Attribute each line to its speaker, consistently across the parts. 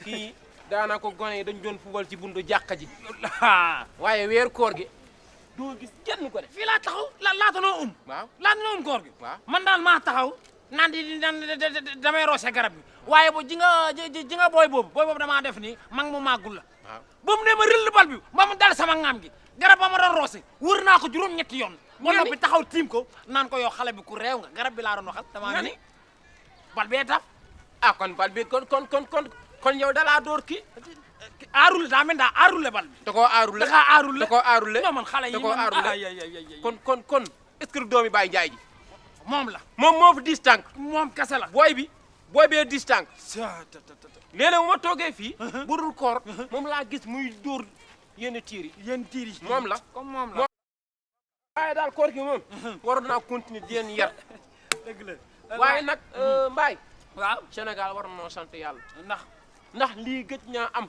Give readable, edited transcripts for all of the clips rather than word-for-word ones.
Speaker 1: fii daanaka gone yi dañ doon fubal ci buntu jàkka ji waaye weer koor gi doo gis kenn ko de
Speaker 2: fii laa taxaw laata noo
Speaker 1: waaw
Speaker 2: laata noo koor gi
Speaker 1: waaw
Speaker 2: man daal maa taxaw naan di damay roose garab bi waaye bo ji nga booy boobu damaa def nii mag mu màggul la
Speaker 1: waaw
Speaker 2: ba mu ne ma rëll bal bi ba mu dal sama ŋaam gi garab ba ma doon roose wër naa ko juróom-ñetti yoon ba noppi taxaw tiim ko naan ko yow xale bi ku réew nga garab bi laa doon waxal damaa ni bal bee taf
Speaker 1: ah kon bal bi kon yow dalaa door kii
Speaker 2: aarule daa mel daa aarule bal bi
Speaker 1: da koo aarule
Speaker 2: da kaa aarule
Speaker 1: da koo aarule
Speaker 2: non man xale yi
Speaker 1: da koo aarule kon est-ce que doomi Baye Ndiaye ji
Speaker 2: moom la
Speaker 1: moom moo fi 10 tànk
Speaker 2: moom kese la
Speaker 1: booy bee 10 tànk léeg-léeg bu ma toogee fii bu dul koor moom laa gis muy dóor yenn tiir yi moom la
Speaker 2: comme moom la
Speaker 1: waaye daal koor gi moom waroon naa continuer di leen yar
Speaker 2: dëgg la
Speaker 1: waaye nag Mbaye
Speaker 2: waaw
Speaker 1: Sénégal war noo sant yàlla
Speaker 2: ndax
Speaker 1: lii gëj ñaa am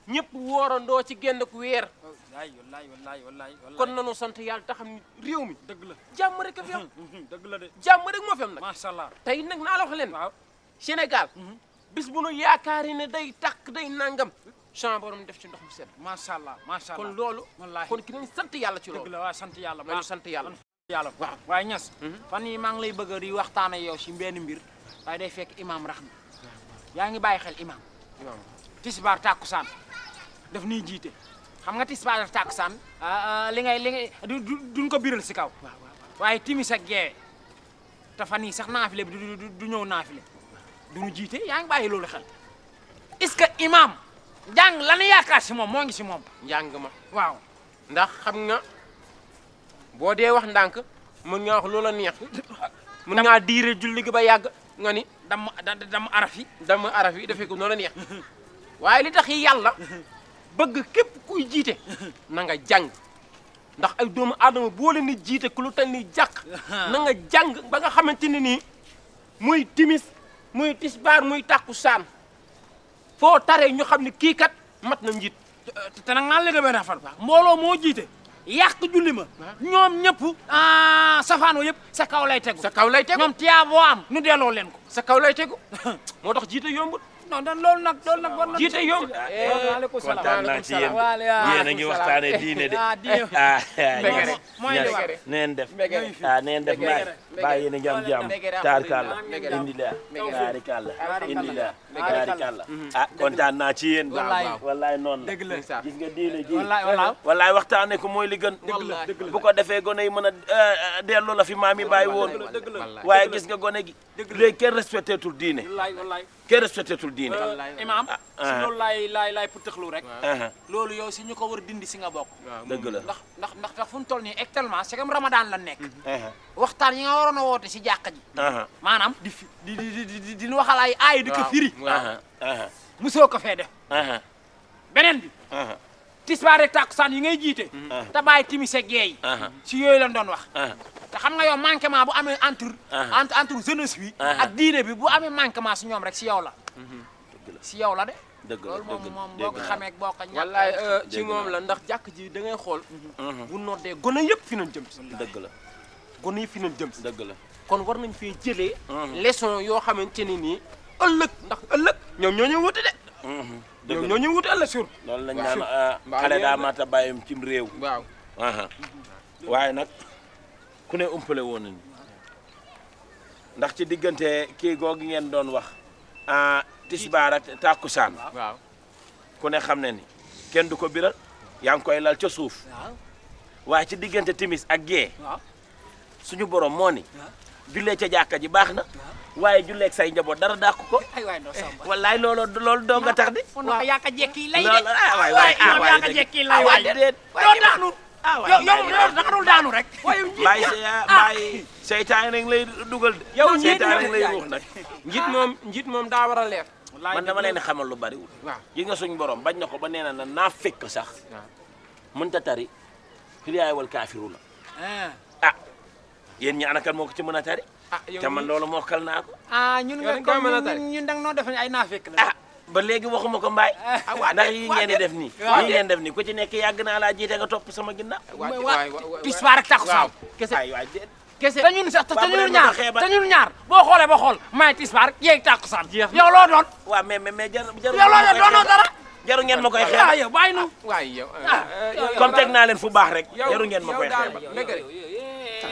Speaker 1: ñëpp woorandoo ci genn ku weer
Speaker 2: wallaay
Speaker 1: kon nanu sant yàlla te xam ni réew mi
Speaker 2: dëgg la
Speaker 1: jàmm rek a fi am
Speaker 2: dëgg la de
Speaker 1: jàmm rek moo fi am nag
Speaker 2: macha allah
Speaker 1: tey nag naa la wax leen
Speaker 2: waaw
Speaker 1: Sénégal bis bu nu yaakaari ne day tàkk day nangam champs borom def ci ndox mu sedd
Speaker 2: macha allah
Speaker 1: kon loolu
Speaker 2: wallaahi
Speaker 1: kon ki nañ sant yàlla ci
Speaker 2: dëgg
Speaker 1: loolu
Speaker 2: la waaw sant yàlla
Speaker 1: nañu sant yàlla
Speaker 2: waaw waaye ñas fan yi maa ngi lay bëgg di waxtaan ak yow si benn mbir waaye day fekk imam Rahma yaa ngi bàyyi xel imam tisbaar tàkkusaan daf niy jiite xam nga tisbaar daf tàkkusaan li ngay duñ ko biral si kaw waaye timis ak gee te fan yii sax naafile bi du ñëw naafile duñu jiite yaa ngi bàyyi loolu xel est-ce que imam jàng lanu yaakaar si moom moo ngi si moom
Speaker 1: njàng ma
Speaker 2: waaw
Speaker 1: ndax xam nga boo dee wax ndànk mën nga wax loola neex mën ngaa diire julli gi ba yàgg nga ni
Speaker 2: dama araf yi
Speaker 1: dama araf yi defee ko noonu la neex waaye li tax yàlla bëgg képp kuy jiite na nga jàng ndax ay doomu aadama boo leen ni jiite ku lu tal ni jàq na nga jàng ba nga xamante ne nii muy timis muy tisbaar muy tàkkusaan foo taree ñu xam ne kii kat mat na njiit
Speaker 2: te nag naan léegi benn affaire mbooloo moo jiite yàq julli ma ñoom ñëpp safaanoo yëpp sa kaw lay tegu
Speaker 1: sa kaw lay tegu
Speaker 2: ñoom tiyaa boo am nu delloo leen ko
Speaker 1: sa kaw lay tegu moo tax jiite yombut
Speaker 2: non dan loolu nag war na
Speaker 1: jiite yomb
Speaker 2: waaleykum salaam
Speaker 3: kontaan naa ci yéen yéen a ngi waxtaane diine de neen def neen def mbaay bàyyi yéen a ngi am jàmm taarkalla indila taarikalla indila taarikalla kontaan naa ci yéen wallaay noonu la gis nga diine ji wallaay waxtaane ko mooy li gën bu ko defee gone yi mën a delloo la fi maam yi bàyyi woon waaye gis nga gone gi léegi kenn respecté tul diine kenn respecté tul diine
Speaker 2: imam si loolu laay pëtëxlu rek loolu yow si ñu ko war dindi si nga bokk
Speaker 3: dëgg la
Speaker 2: ndax tax fu mu toll nii actuellement c'est comme ramadan la nekk waxtaan yi nga waroon a woote si jàkka ji maanaam di waxal ay aay di ko firi musoo ko fee def beneen bi tisbaar rek tàkkusaan yi ngay jiite te bàyyi timis ak gee yi si yooyu lañ doon wax te xam nga yow manquement bu amee entre jeunesse bi ak diine bi bu amee manquement si ñoom rek si yow la si yow la de
Speaker 3: dëgg la
Speaker 2: loolu moom boo ko xamee boo ko ñàkk
Speaker 1: wallaay ci moom la ndax jàkk ji da ngay xool bu noddee gone yëpp fi nañ jëm si
Speaker 3: dëgg la
Speaker 1: gone yi fi nañ jëm si
Speaker 3: dëgg la
Speaker 1: kon war nañ fee jëlee leçon yoo xamante ne nii ëllëg ndax ëllëg ñoom ñoo ñu wuti de ñoom ñoo ñu wuti ëllëg sur
Speaker 3: loolu lañ naan xale daa mata bàyyam cim réew
Speaker 1: waaw
Speaker 3: waaye nag ku ne umpale woon nañu ndax ci diggante kii googi ngeen doon wax tisbaar ak tàkkusaan
Speaker 1: waaw
Speaker 3: ku ne xam ne ni kenn du ko biral yaa ngi koy lal ca suuf waaye ci diggante timis ak gee suñu borom moo ni jullee ca jàkka ji baax na waaye julleeg say njaboot dara dàq ko wallaay loolu doo nga tax di
Speaker 2: waaw yaaka jekki lay de
Speaker 3: waay
Speaker 2: yaaka jekki lay waay doo daanu yow daxarul daanu rek
Speaker 3: bàyyi seytaan rek lay dugal de
Speaker 1: yow
Speaker 3: seytaan rek lay ruux nag
Speaker 1: njiit moom daa war a leer
Speaker 3: man dama leen xamal lu bariwul
Speaker 1: waaw
Speaker 3: yi nga suñ borom bañ na ko ba nee na naa fekk sax mënta tari xiliyaay wal kaafiruna yéen ñi anakan moo ko ci mën a tari te man loolu mokkal naa ko
Speaker 2: ñun dang noo def ay naafeq la
Speaker 3: ba léegi waxuma ko mbaay ndax yi ngeen di def nii yi ngeen def nii ku ci nekk yàgg naa laa jiite nga topp sama ginnaaw
Speaker 2: tisbaar ak takkusaan
Speaker 1: kese
Speaker 3: waay
Speaker 1: kese
Speaker 2: te ñun sax te
Speaker 3: waaw bu
Speaker 2: ñun
Speaker 3: leen ma
Speaker 2: ñaar
Speaker 3: ko xeebal.
Speaker 2: te ñun ñaar boo xoolee ba xool may tisbaar yeeg tàkkusaan yow loo doon
Speaker 3: waaw mais jaru
Speaker 2: yow loo doon doonoo dara
Speaker 3: jaru ngeen ma koy
Speaker 2: ah
Speaker 3: xeebal
Speaker 2: yow bàyyi nu
Speaker 1: waaye yow
Speaker 3: comme teg naa leen fu baax rek jaru ngeen ma koy
Speaker 1: daal
Speaker 3: xeebal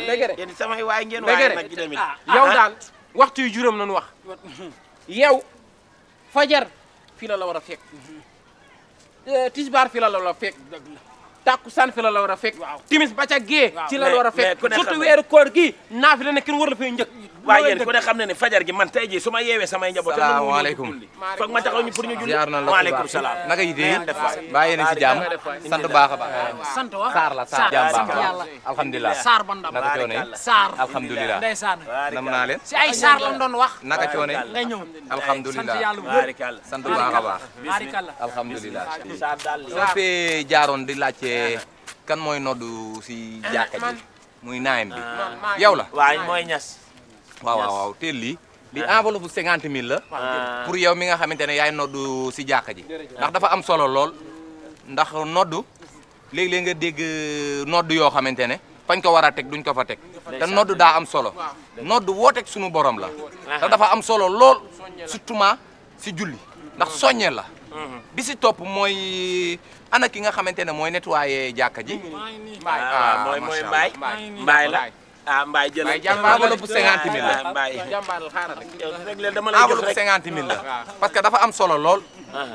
Speaker 1: dégg
Speaker 3: yéen samay waay ngeen
Speaker 1: Dëgg
Speaker 3: waaye
Speaker 1: de.
Speaker 3: nag gi tamit
Speaker 1: yow daal waxtu yu juróom nañu wax yow fajar fii la war a fekk tisbaar fii la war a fekk takkusaan fi la war a fekk timis ba ca gée ci la war a
Speaker 3: mais
Speaker 1: fekk
Speaker 3: ku ne
Speaker 1: surtout
Speaker 3: xam ne-
Speaker 1: weeru koor gi naa fi la ne kenn war la fay njëkk
Speaker 3: waaye yéen ku ne xam ne ne fajar gi man tey jii su ma yeewee samay njaboot
Speaker 4: salaamaaleykum.
Speaker 3: foog ma taxaw ñu pour ñu julli
Speaker 4: ziar na la
Speaker 3: waaleykum salaam
Speaker 4: naka yi
Speaker 3: na ngeen def waay
Speaker 4: bàyyi na ci jàmm sant baax a baax
Speaker 2: sant wa
Speaker 4: Saar la Saar jàmm baax
Speaker 2: sant
Speaker 4: a
Speaker 2: yàlla
Speaker 4: baax alhamdulilah
Speaker 2: saar ba ndam
Speaker 4: naka coono yi
Speaker 2: saar
Speaker 4: alhamdulilah
Speaker 2: ndeysaan
Speaker 4: nam naa leen
Speaker 2: si ay saar la mu doon wax
Speaker 4: naka coono yi
Speaker 2: nga ñëw
Speaker 4: alhamdulilah
Speaker 2: sant yàlla bu wér
Speaker 3: baarikàlla
Speaker 4: sant baax a baax
Speaker 2: baarikàlla
Speaker 4: alhamdulilah
Speaker 3: saa daal
Speaker 4: soo fee jaaroon di laajte kan mooy noddu si jàkka ji muy naayam bi yow la
Speaker 3: waaye mooy ñas
Speaker 4: waaw teel lii li enveloppe bu 50 000 la pour yow mi nga xamante ne yaay noddu si jàkka ji ndax dafa am solo lool ndax noddu léeg-léeg nga dégg noddu yoo xamante ne fañ ko war a teg duñ ko fa teg te noddu daa am solo noddu wooteeg sunu borom la te dafa am solo lool surtout ma si julli ndax soññe la bi si topp mooy ana ki nga xamante ne mooy nettoyé jàkka ji
Speaker 3: mooy mbaay la mbaay jël
Speaker 4: enveloppe bu 50 000 la
Speaker 3: mbaay
Speaker 1: jàmbaaral xaaral rek
Speaker 3: yow rek leen dama lay jox
Speaker 4: enveloppe
Speaker 3: rek
Speaker 4: 50 000 la parce que dafa am solo lool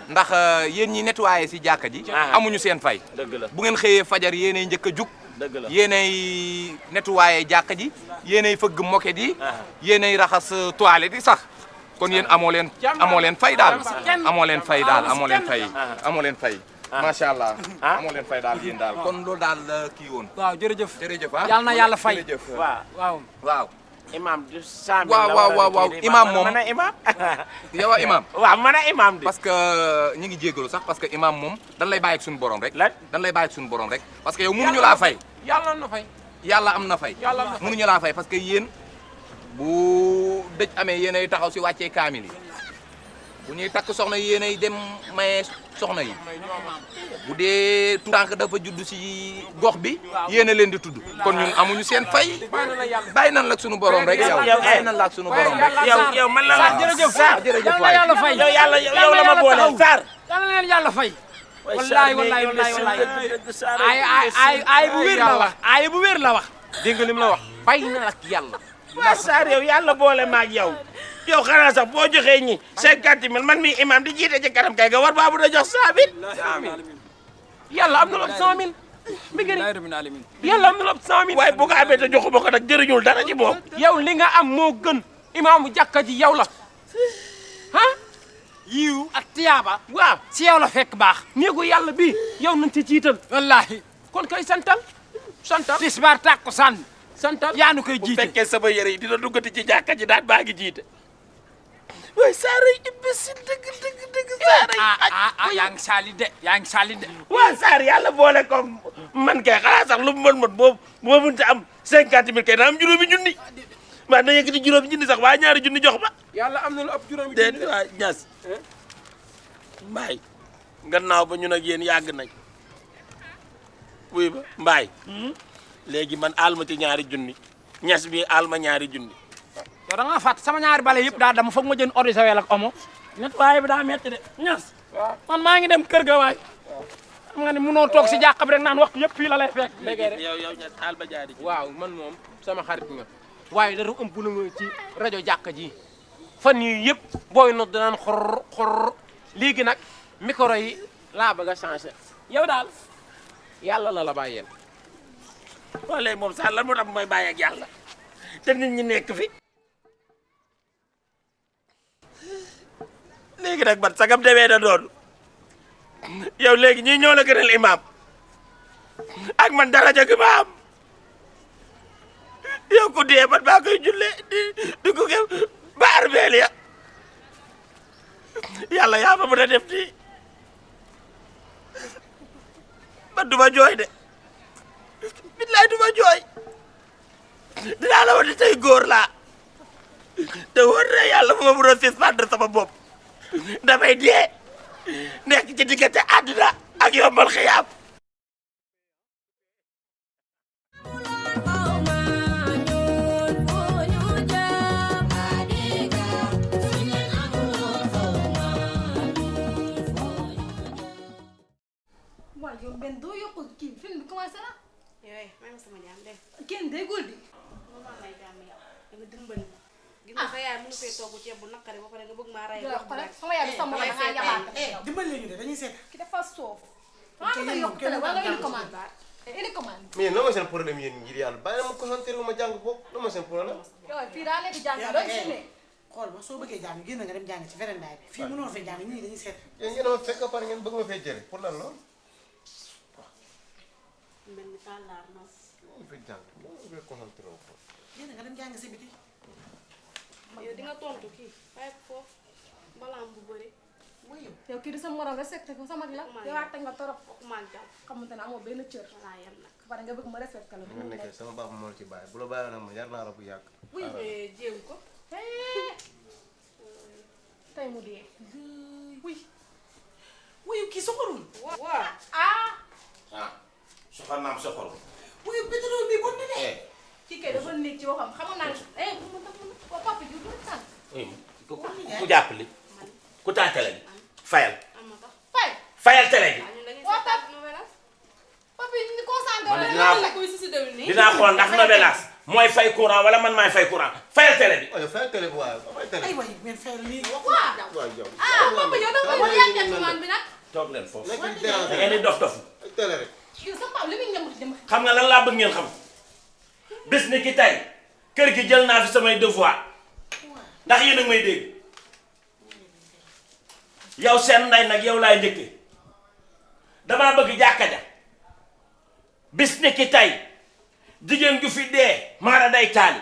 Speaker 4: ndax yéen ñi nettoyé si jàkka ji amuñu seen fay
Speaker 3: dëgg la
Speaker 4: bu ngeen xëyee fajar yéenay njëkk a jug
Speaker 3: dëgg la
Speaker 4: yéenay nettoyé jàkka ji yéenay fëgg moquette yi yéenay raxas toilette yi sax kon yéen amoo leen fay daal amoo leen fay daal amoo leen fay macha allah amoo leen fay daal yéen daal kon loolu daal la kii woon
Speaker 2: waaw jërëjëf
Speaker 4: jërëjëf
Speaker 2: yàlla na yàlla fay
Speaker 4: jërëjëf
Speaker 3: waaw
Speaker 4: waaw
Speaker 3: imam du saa
Speaker 4: waaw imam moom
Speaker 3: mën a imam
Speaker 4: yow a imam
Speaker 3: waaw mën a imam di
Speaker 4: parce que ñi ngi jégalu sax parce que imam moom dan lay bàyyi ak suñu borom rek
Speaker 3: lan
Speaker 4: dan lay bàyyi ak suñu borom rek parce que yow mënuñu laa fay
Speaker 1: yàlla na fay
Speaker 4: yàlla am na fay mënuñu laa fay parce que yéen bu dëj amee yéenay taxaw si wàccee kaamil yi bu ñuy takk soxna yéenay dem maye soxna yi bu dee tànk dafa judd si gox bi yéena leen di tudd kon ñun amuñu seen fay bàyyi nan la ak sunu borom rek yow bàyyi nan la ak sunu borom rek
Speaker 3: yow man la la
Speaker 2: jërëjëf
Speaker 4: jërëjëf
Speaker 2: yàlla na yàlla fay
Speaker 3: yow la ma boole Sarr
Speaker 2: yàlla na leen yàlla fay wallaay ay bu wér la wax ay bu wér la wax
Speaker 1: dégg nga lim la wax bàyyi na ak yàlla
Speaker 3: waaw Sarr yow yàlla boole ma ak yow yow xanaa sax boo joxee ñi 50 000 man mi imam di jiite ci kanam kay nga war baa bu da jox 100 000
Speaker 1: yàlla am na lu ëpp 100 000 mi ngi nii yàlla am na lu ëpp 100 000
Speaker 3: waaye bu ko amee te joxuma ko nag jëriñul dara ci moom
Speaker 1: yow li nga am moo gën imaamu jàkka ji yow la ah
Speaker 2: yiw ak tiyaaba
Speaker 1: waaw
Speaker 2: si yow la fekk baax
Speaker 1: néegu yàlla bi yow nañ ci jiital
Speaker 2: wallaahi
Speaker 1: kon kay santal
Speaker 2: tisbaar takkusaan
Speaker 1: santal
Speaker 2: yaa nu koy
Speaker 3: bu
Speaker 2: jiite
Speaker 3: fekkee sama yére yi dina duggati ci jàkka ji daal baa ngi jiite waaye Sarr yi imbécile dëgg Sarr yi
Speaker 2: yaa ngi saali de
Speaker 3: waaw Sarr yàlla boole ko man kay xanaa sax lu mu mën boo mënta am 50 000 kay na am juróomi junni maa na yëkkati juróomi junni sax waa ñaari junni jox ma
Speaker 1: yàlla am na lu ëpp juróomi
Speaker 3: déet waa ñas mbaay gannaaw ba ñun ak yéen yàgg nañ wuy ba mbaay léegi man aal ma ci ñaari junni ñas bi aal ma ñaari junni
Speaker 2: yow da nga fàtt sama ñaari bale yëpp daa dama foog ma jënd eau de javel ak omo net waaye bi daa metti de ñas man maa ngi dem kër ga waay xam nga ne munoo toog si jàkka bi rek naan waxtu yëpp fii la lay fekk
Speaker 3: yow ñas aal ba jaari
Speaker 1: waaw man moom sama xarit nga waaye dara ëmp la nga ci rajo jàkka ji fan yii yëpp booy not danaan xor léegi nag micro yi laa bëgg a changé yow daal yàlla la bàyyeel
Speaker 3: waaw léegi moom sax lan moo tax mooy bàyyi ak yàlla te nit ñi nekk fi léegi nag man sagam demee na doon yow léegi ñii ñoo la gënal imam ak man daraja gi ma am yow ku dee man maa koy jullee di ko gëm ba arbeel ya yàlla yaa ma mën a def nii man du ma jooy de billaay du ma jooy dinaa la wax ne tey góor laa te wóor na yàlla bu ma mënoon suspendre sama bopp damay dee nekk ci diggante àdduna ak yombal xiyaam
Speaker 5: waaw yow benn doo yokku kii film bi commencé na.
Speaker 6: yooyu maa ngi sama jaam dégg
Speaker 5: kenn déggul di.
Speaker 6: moom maa may jaam yow da nga dimbali ma. gis nga sa yaay mënu fee togg ceeb bu naqari ba pare nga bëgg maa rey.
Speaker 5: jërëjëf xoolal sama yaay sama la nga yabaat.
Speaker 7: dimbali ñu de dañuy seet.
Speaker 5: ki dafa soof. maa ngi lay yokk télé wala nga indi commande. indi commande.
Speaker 8: mais lan mooy seen problème yéen ngir yàlla bàyyi ma concentré wu ma jàng boobu lan mooy seen problème.
Speaker 5: yow fii daa nekk jàng doon si ne.
Speaker 7: xool ma soo bëggee jàng génn nga dem jàng ci verandaay bi fii mënoo fee jàng ñii dañuy seet.
Speaker 8: yéen ngeen ma fekk pare ngeen bëgg ma fee jëre pour lan loolu.
Speaker 6: mel ni tàllaar noonu.
Speaker 8: ma fee jàng ma fee concentré wu ko.
Speaker 7: génn nga dem jàng si biti.
Speaker 6: yow di nga tontu kii bàyyi ko foofu mbalaam bu bëri.
Speaker 7: mooy yow.
Speaker 5: yow kii di sa morom respecté ko sa mag la. yow àtte nga torop.
Speaker 6: waxuma ak jàmm.
Speaker 5: xamante ne amoo benn cër.
Speaker 6: voilà yem nag.
Speaker 5: pare nga bëgg ma respecté la.
Speaker 8: nga nekkee sama baax moo la ci bàyyi bu la bàyyi nag ma yar naa la bu yàgg.
Speaker 6: jéem ko.
Speaker 5: tey mu dee.
Speaker 7: wuyu kii soxorul.
Speaker 6: waaw.
Speaker 3: ah soxal naam soxal.
Speaker 7: wuyu pétrole bi bon na de.
Speaker 5: kii kay dafa nekk ci waxam xamoon naa ne bu ma tax waa papa ji du tànn.
Speaker 3: ku jàppale ku taal télé bi fayal
Speaker 6: am na tax.
Speaker 5: fay.
Speaker 3: fayal télé bi
Speaker 6: ñun dañuy
Speaker 5: Waa
Speaker 6: seetaan novelas.
Speaker 5: papa yi ñu concentré.
Speaker 3: man dinaa
Speaker 6: la koy si dewul nii.
Speaker 3: dinaa xool ndax novelas mooy fay courant wala man maay fay courant fayal télé bi.
Speaker 8: waaye fayal télé bi waaye fayal télé
Speaker 7: ay
Speaker 8: bi.
Speaker 7: waay men fayal nii.
Speaker 5: waaw.
Speaker 8: waaye yow.
Speaker 5: papa yow dafa
Speaker 6: boo yàggee commande bi nag.
Speaker 3: toog leen foofu
Speaker 8: nekk di
Speaker 3: da
Speaker 8: déranger
Speaker 3: ngeen di dof dof
Speaker 8: ay télé rek.
Speaker 5: yow sa papa li muy ñam dem.
Speaker 3: xam nga lan laa bëgg ngeen xam bés ni ki tey kër gi jël naa fi samay devoir ndax yéen a ngi may dégg yow seen nday nag yow laay njëkkee damaa bëgg jàkka ja bis ni ki tey jigéen ju fi dee maara day taali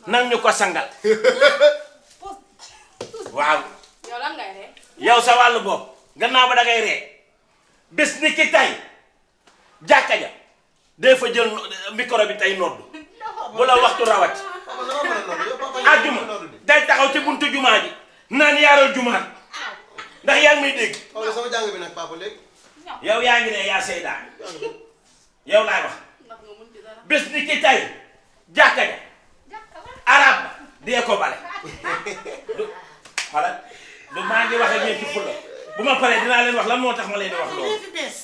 Speaker 3: nang ñu ko sangal waaw
Speaker 6: yow lan ngay ree.
Speaker 3: yow sa wàllu bopp gannaaw ba da ngay ree bis ni ki tey jàkka ja dee fa jël micro bi tey nodd bu la waxtu rawat
Speaker 8: papa na ma mën a noonu yow papa
Speaker 3: àjjuma day taxaw ci buntu jumaa ji naan yaaral jumaat ndax yaa ngi may dégg
Speaker 8: xool sama jàng bi nag papa léegi.
Speaker 3: yow yaa ngi ne yaa seydaa yow laay wax
Speaker 6: ndax nga mun ci dara.
Speaker 3: bés ni ki tey jàkka ja arab ba dee ko bale du xalaat du maa ngi wax ak yéen ci fulla bu ma paree dinaa leen wax lan moo tax ma leen di wax loolu
Speaker 7: fi bees.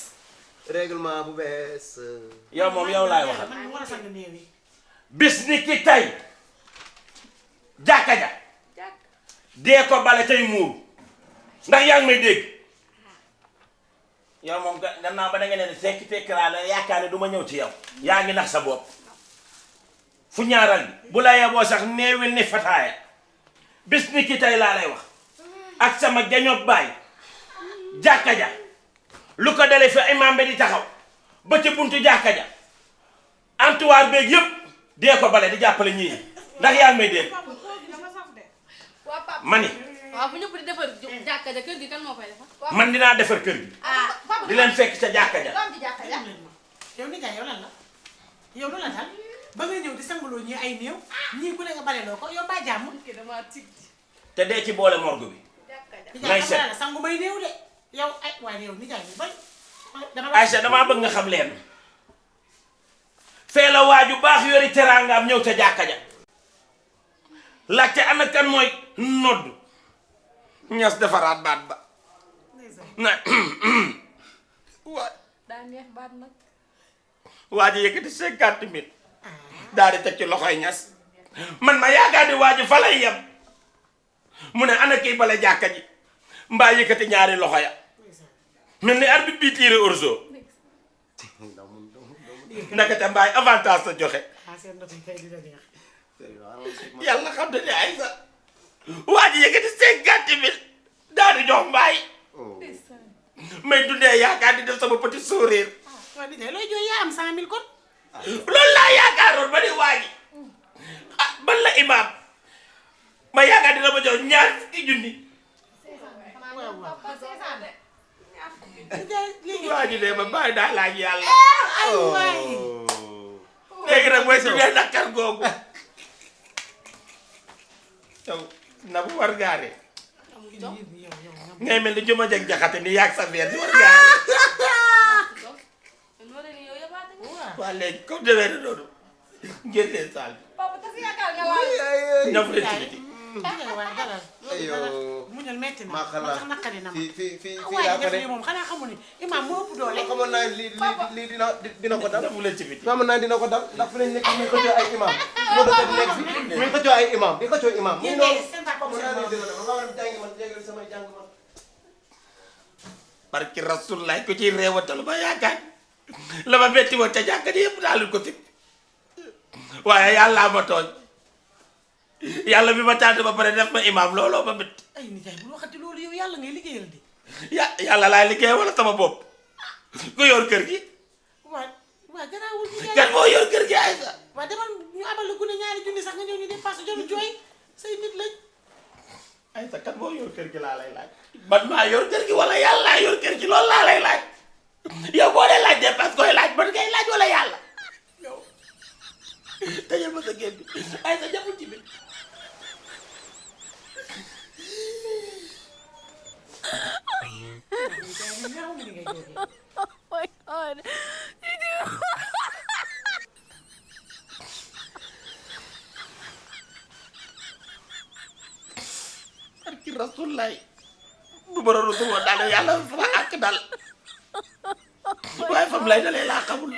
Speaker 8: règlement bu bees.
Speaker 3: yow moom yow laay waxal
Speaker 7: man war a sang néew yi.
Speaker 3: bés ni ki tey jàkka ja dee ko bale tey muur ndax yaa ngi may dégg yow moom gannaaw ba da nga ne tekki tekkiraa la yaakaar ne du ma ñëw ci yow yaa ngi nax sa bopp fu ñaaral bi bu la yeboo sax neewil ni fataaya bis ni ki tey laa lay wax ak sama gañob baay jàkka ja lu ko dale fi imam bi di taxaw ba ci buntu jàkka ja antuwaar beeg yëpp dee ko bale di jàppale ñii ndax yaa ngi may dégg
Speaker 5: waa papa.
Speaker 3: mani
Speaker 6: waaw bu ñëpp di defar jàkka ja kër gi kan moo koy defar.
Speaker 3: man dinaa defar kër gi
Speaker 5: papa
Speaker 3: di leen fekk ca jàkka ja
Speaker 5: doom ji jàkka ja.
Speaker 7: yow nijaay yow lan la yow lu la dal ba nga ñëw di sangaloo ñii ay néew ñii ku ne nga baleloo ko yow baa jàmm.
Speaker 5: kii dama tig.
Speaker 3: te dee ci boole morgue bi
Speaker 7: nijaay
Speaker 3: seet.
Speaker 7: xam la sangu may néew de yow ay waaye yow nijaay ñu bay.
Speaker 3: Aïcha damaa bëgg nga xam leen fee la waaju baax yori teraangaam ñëw ca jàkka ja laajte ana kan mooy nodd ñas defaraat baat ba na waa
Speaker 5: daa neex baat nag.
Speaker 3: waa ji yëkkati 50 000 daal di teg ci loxoy ñas man ma yaakaar ni waa ji fa lay yem mu ne ana kii bale jàkka ji mbaa yëkkati ñaari loxo ya mel ni arbitre bi tiré orzo ndakate mbaay avantage sa joxe
Speaker 7: ah seen ndox yi kay dina neex.
Speaker 3: yàlla xam ne ay sa waa ji yëkkati 50 000 daal di jox mbaay may dundee yaakaar di def sama petit sourire
Speaker 7: waaw nijaay looy jooy yaa am 100 000 kon.
Speaker 3: loolu laa yaakaaroon ba ni waa ji ah ban la imaam ma yaakaar dina ma jox ñaar fukki junni
Speaker 7: nijaay léegi.
Speaker 3: waa ji de ma bàyyi daa laaj yàlla
Speaker 7: ay waay.
Speaker 3: léegi nag mooy dundee nakkar googu yow na bu war gaare ngay mel ni juma jeg jaxate ni yaag sa veer di war gaare waa léegi comme demee na noonu ngeen leen saal bi
Speaker 5: papa tas yaakaar nga laal.
Speaker 3: ñëw leen ci biti
Speaker 7: nijaay waay dalal. muñal metti na
Speaker 8: maa
Speaker 7: man sax naqari na ma
Speaker 8: fii
Speaker 7: waaye
Speaker 8: laa ko
Speaker 7: def
Speaker 8: ne
Speaker 7: lii moom xanaa xamu ni imam moo ëpp doole
Speaker 8: xamoon naa lii dina ko dal
Speaker 3: defu leen ci biti
Speaker 8: xamoon naa dina ko dal ndax fi lañ nekk muy xëccoo ay imam moo doon di nekk fi muy xëccoo ay imam di xëccoo imam muy noonu xamoon naa ne dina la ma war a jàngi man jégal samay jàng man
Speaker 3: barki Rasulullah ko ciy réewatal ba yaakaar la ma metti woon ca jàkka ji yëpp daalul ko fi waaye yàlla ma tooñ yàlla bi ma tànn ba pare def ma imam looloo ma métti
Speaker 7: ay nijaay bu waxati loolu yow yàlla ngay liggéeyal de
Speaker 3: yàlla laay liggéey wala sama bopp ku yor kër gi
Speaker 7: waa garaawul nijaay
Speaker 3: kan moo yor kër gi ay sa
Speaker 7: waa demal ñu abal la gune ñaari junni sax nga ñëw ñu dépassé jolu jooy say nit lañ
Speaker 3: ay sa kan moo yor kër gi laa lay laaj man maa yor kër gi wala yàlla laa yor kër gi loolu laa lay laaj yow boo dee laaj dépasse koy laaj man ngay laaj wala yàlla yow tëjal ma sa génn bi ay sa jàppul ci biir
Speaker 5: my God.
Speaker 3: barki Rasulullah bu ma doon rusul woon daal yàlla sama àq dal waaye fam lay dalee laa xamul